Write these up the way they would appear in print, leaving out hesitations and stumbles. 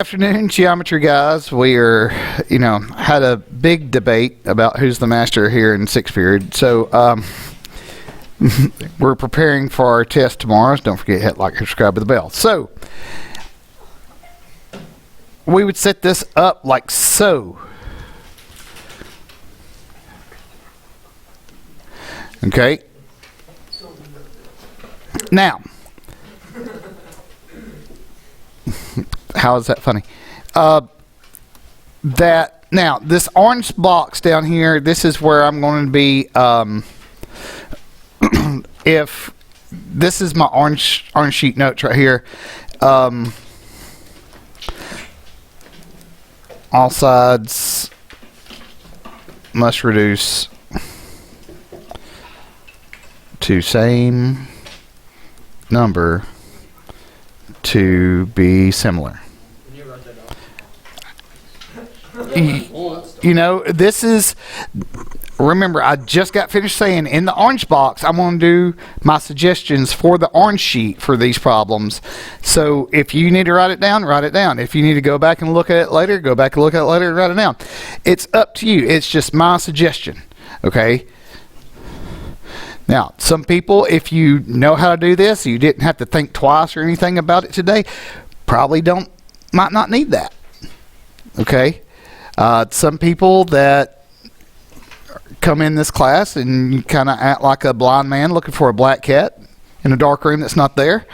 Afternoon, geometry guys. We are, had a big debate about who's the master here in sixth period. So we're preparing for our test tomorrow. So don't forget, hit like, subscribe, with the bell. So we would set this up like so. Okay. Now, how is that funny? Now this orange box down here, this is where I'm going to be. If this is my orange sheet notes right here, all sides must reduce to same number to be similar. This is, remember, I just got finished saying in the orange box I'm going to do my suggestions for the orange sheet for these problems. So if you need to write it down, write it down. If you need to go back and look at it later, go back and look at it later and write it down. It's up to you. It's just my suggestion. Okay? Now, some people, if you know how to do this, you didn't have to think twice or anything about it today, probably might not need that. Okay? Some people that come in this class and you kind of act like a blind man looking for a black cat in a dark room that's not there,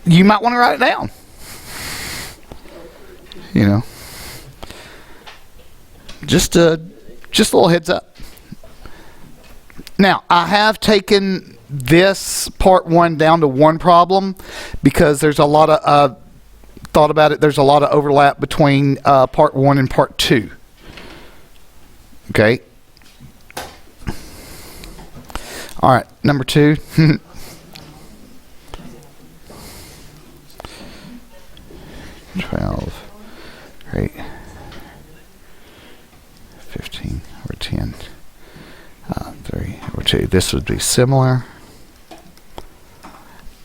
you might want to write it down. Just a little heads up. Now, I have taken this part one down to one problem because there's a lot of, thought about it, there's a lot of overlap between part one and part two. Okay. All right, number two. 12, right, 15 over 10. 3 over 2. This would be similar.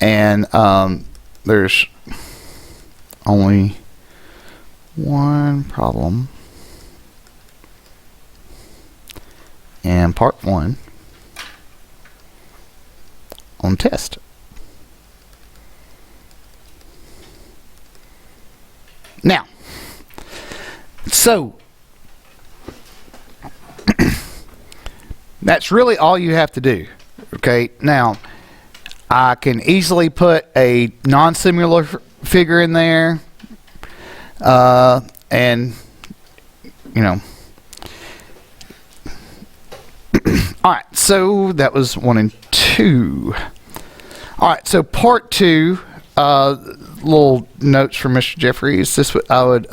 And there's only one problem. And part one on test. Now, so that's really all you have to do. Okay, now I can easily put a non-similar figure in there, and all right, so that was 1 and 2. All right, so part 2, little notes from Mr. Jeffries. This I would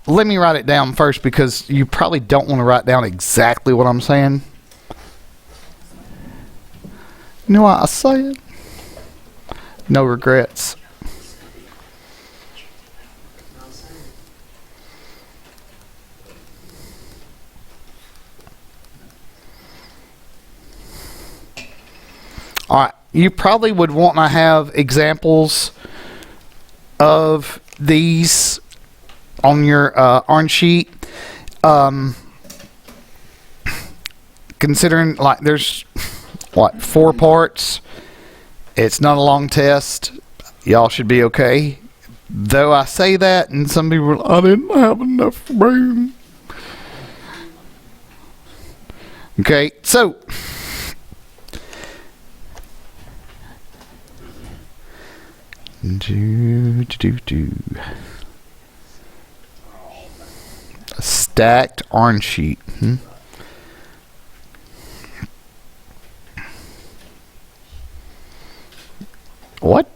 let me write it down first because you probably don't want to write down exactly what I'm saying. You know what I said? No regrets. All right, you probably would want to have examples of these on your orange sheet. Considering like there's 4 parts, it's not a long test, y'all should be okay. Though I say that and some people I didn't have enough room. Okay, so a stacked orange sheet. What?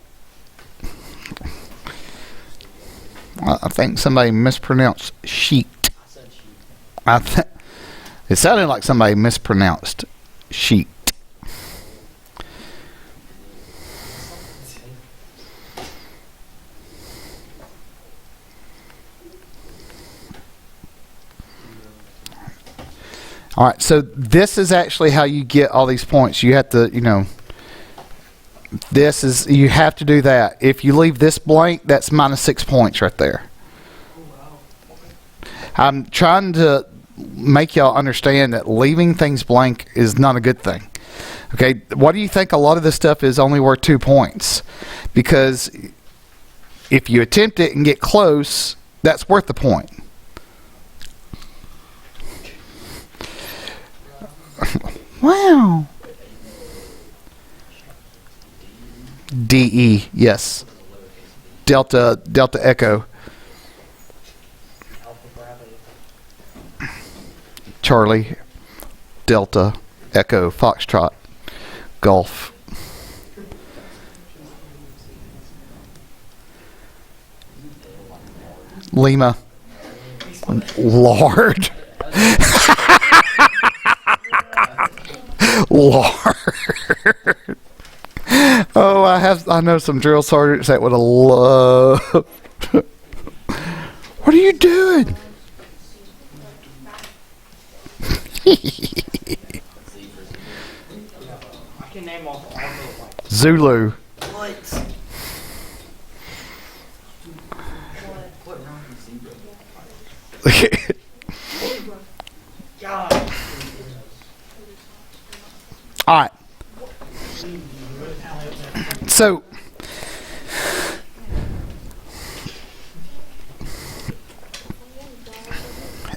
I think somebody mispronounced sheet. I said sheet. It sounded like somebody mispronounced sheet. All right, so this is actually how you get all these points. You have to, This is, you have to do that. If you leave this blank, that's minus 6 points right there. I'm trying to make y'all understand that leaving things blank is not a good thing. Okay, why do you think a lot of this stuff is only worth 2 points? Because if you attempt it and get close, that's worth the point. Wow. DE, yes. Delta Echo. Charlie, Delta, Echo, Foxtrot, Golf. Lima. Lord. Lord. Oh, I know some drill sergeants that would have loved. What are you doing? I can name all the Zulu. What? God. All right. So,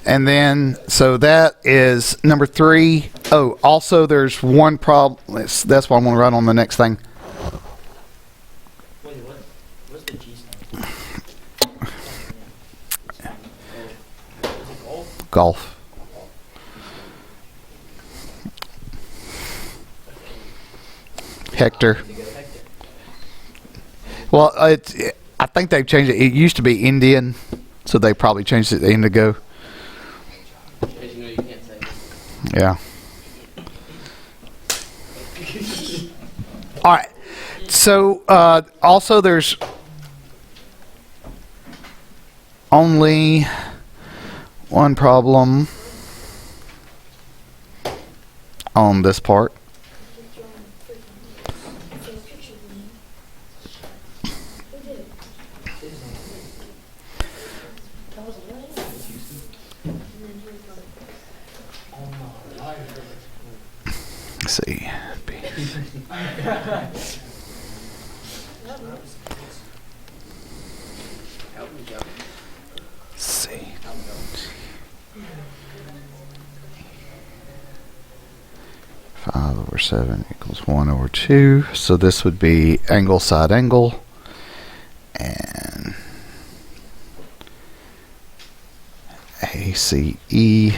and then, so that is number 3. Oh, also there's one problem. That's why I'm going to write on the next thing. Wait, what's the G stand? Golf. Hector. Well, I think they've changed it. It used to be Indian, so they probably changed it to Indigo. Because you know you can't say. Yeah. All right. So also there's only one problem on this part. Let's see. See. 5/7 equals 1/2. So this would be angle side angle, and ACE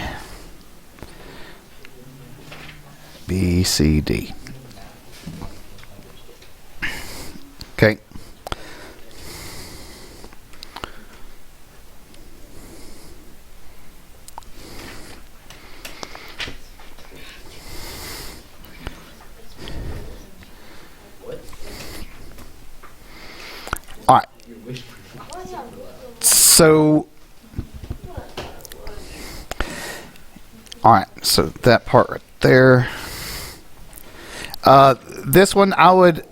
BCD. Okay. All right. So, all right. So that part right there. This one I would.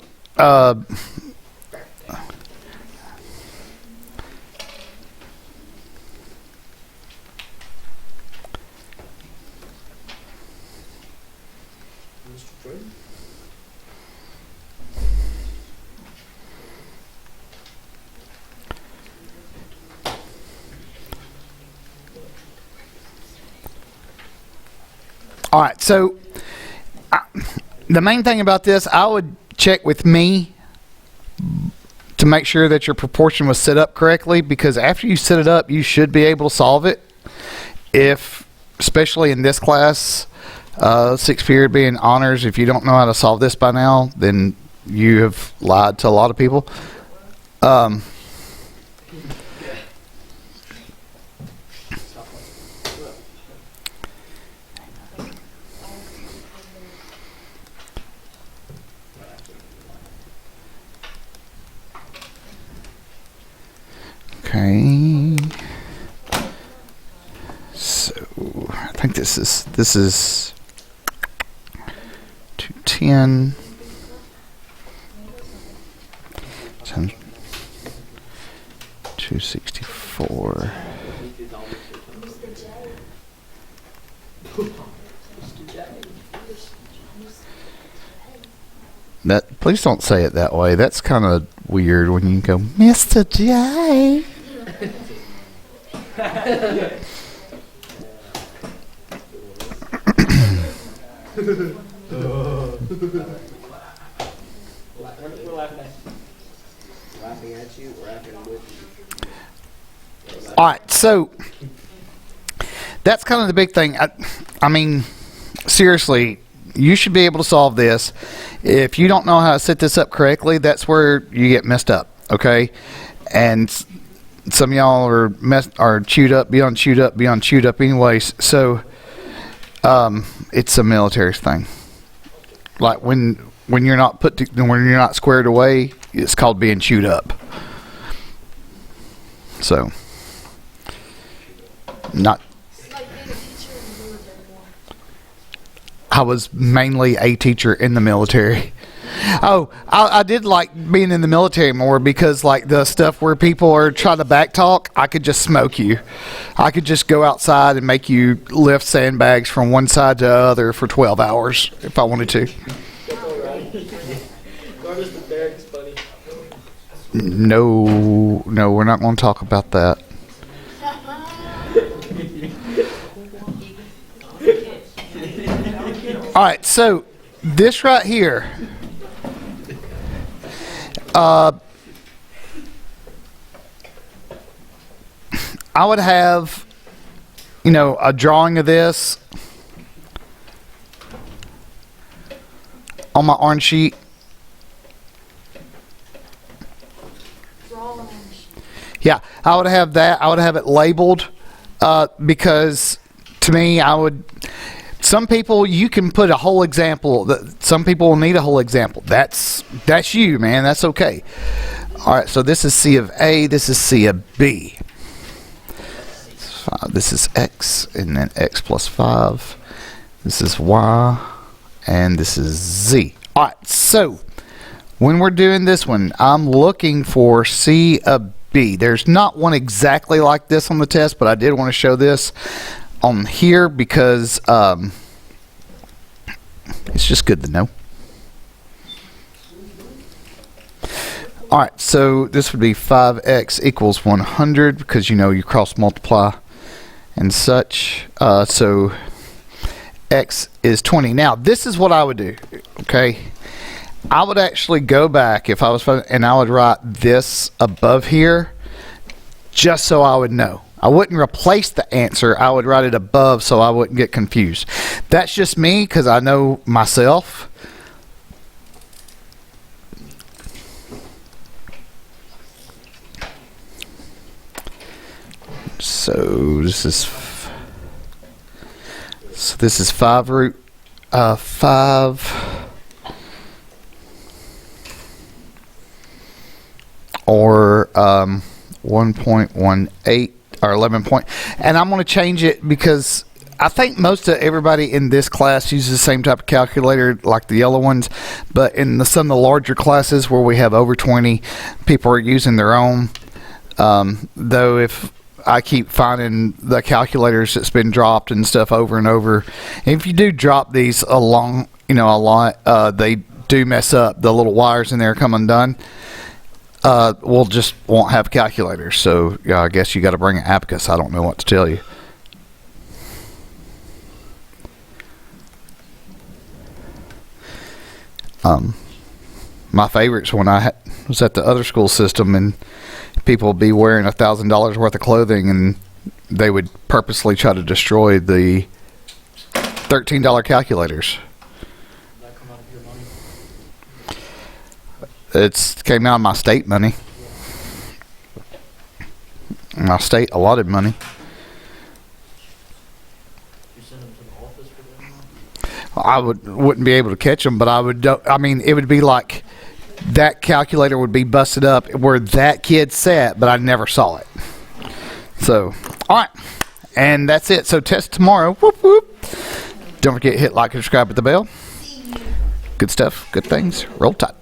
All right, so the main thing about this, I would check with me to make sure that your proportion was set up correctly, because after you set it up, you should be able to solve it. If, especially in this class, 6th period being honors, if you don't know how to solve this by now, then you have lied to a lot of people. Okay. So I think this is 210. 264. That, please don't say it that way. That's kind of weird when you go, Mr. J. We're laughing at you, we're laughing with you. All right, so that's kind of the big thing. I mean, seriously, you should be able to solve this. If you don't know how to set this up correctly, that's where you get messed up, okay? And some of y'all are chewed up beyond chewed up anyways. So it's a military thing. Like when you're not when you're not squared away, it's called being chewed up. So not. I was mainly a teacher in the military. Oh, I did like being in the military more because, like, the stuff where people are trying to backtalk, I could just smoke you. I could just go outside and make you lift sandbags from one side to the other for 12 hours if I wanted to. No, we're not going to talk about that. All right, so this right here, I would have, a drawing of this on my orange sheet. Yeah, I would have that. I would have it labeled because to me, some people, you can put a whole example. Some people will need a whole example. That's you, man. That's okay. All right, so this is C of A. This is C of B. This is X, and then X plus 5. This is Y, and this is Z. All right, so when we're doing this one, I'm looking for C of B. There's not one exactly like this on the test, but I did want to show this on here because it's just good to know. All right, so this would be 5x equals 100 because you cross multiply and such. So x is 20. Now this is what I would do. Okay, I would actually go back if I was, and I would write this above here just so I would know. I wouldn't replace the answer. I would write it above so I wouldn't get confused. That's just me because I know myself. So this is 5 root 5 or 1.18 or 11 point, and I'm going to change it because I think most of everybody in this class uses the same type of calculator like the yellow ones, but in some of the larger classes where we have over 20, people are using their own. Though if I keep finding the calculators that's been dropped and stuff over and over, and if you do drop these a lot, they do mess up. The little wires in there come undone. We'll just won't have calculators, so I guess you got to bring an abacus. I don't know what to tell you. My favorites when I was at the other school system and people would be wearing $1,000 worth of clothing and they would purposely try to destroy the $13 calculators. It came out of my state money. My state allotted money. You send them to the office for them? I wouldn't be able to catch them, but I would. I mean, it would be like that calculator would be busted up where that kid sat, but I never saw it. So, all right, and that's it. So, test tomorrow. Whoop whoop. Don't forget to hit like and subscribe at the bell. Good stuff. Good things. Roll Tide.